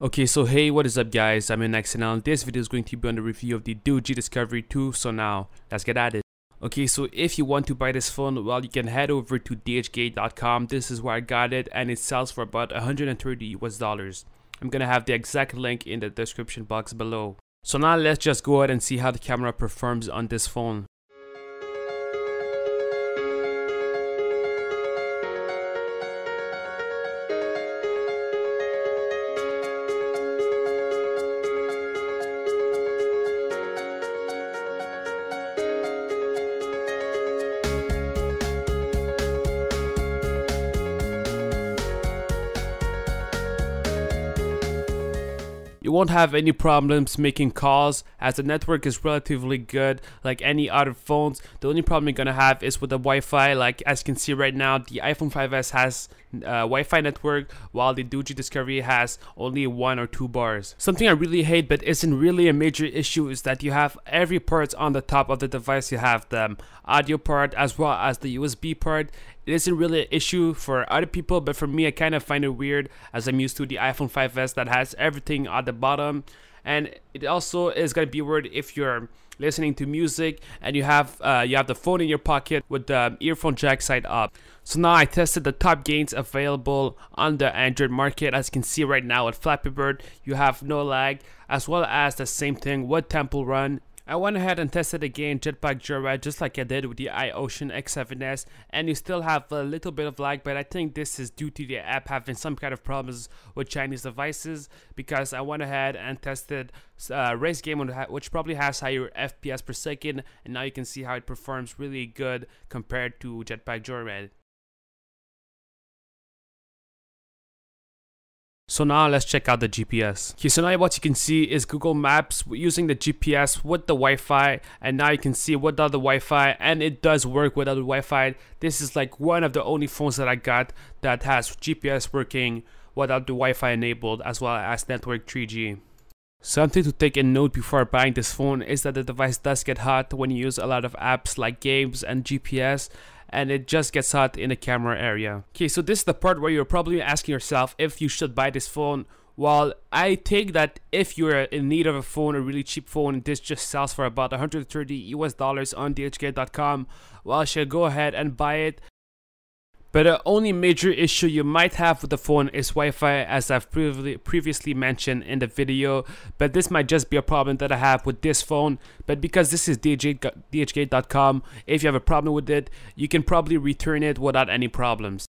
Okay, so hey, what is up guys, I'm Inch, and this video is going to be on the review of the Doogee Discovery 2, so now, let's get at it. Okay, so if you want to buy this phone, well, you can head over to DG500C. This is where I got it, and it sells for about $130 US. I'm gonna have the exact link in the description box below. So now let's just go ahead and see how the camera performs on this phone. You won't have any problems making calls as the network is relatively good like any other phones. The only problem you're gonna have is with the Wi-Fi. Like as you can see right now, the iPhone 5S has Wi-Fi network, while the Doogee Discovery has only 1 or 2 bars. Something I really hate but isn't really a major issue is that you have every port on the top of the device. You have the audio part as well as the USB part. It isn't really an issue for other people, but for me I kind of find it weird as I'm used to the iPhone 5S that has everything at the bottom. And it also is going to be weird if you're listening to music and you have the phone in your pocket with the earphone jack side up. So now I tested the top gains available on the Android market. As you can see right now with Flappy Bird, you have no lag, as well as the same thing with Temple Run. I went ahead and tested again Jetpack Joyride just like I did with the iOcean X7S, and you still have a little bit of lag, but I think this is due to the app having some kind of problems with Chinese devices, because I went ahead and tested Race Game, which probably has higher FPS per second, and now you can see how it performs really good compared to Jetpack Joyride. So now let's check out the GPS. Okay, so now what you can see is Google Maps using the GPS with the Wi-Fi, and now you can see without the Wi-Fi, and it does work without the Wi-Fi. This is like one of the only phones that I got that has GPS working without the Wi-Fi enabled, as well as network 3G. Something to take a note before buying this phone is that the device does get hot when you use a lot of apps like games and GPS, and it just gets hot in the camera area. Okay, so this is the part where you're probably asking yourself if you should buy this phone. Well, I think that if you're in need of a phone, a really cheap phone, this just sells for about $130 on DG500C, well, you should go ahead and buy it. But the only major issue you might have with the phone is Wi-Fi, as I've previously mentioned in the video. But this might just be a problem that I have with this phone. But because this is DG500C, if you have a problem with it, you can probably return it without any problems.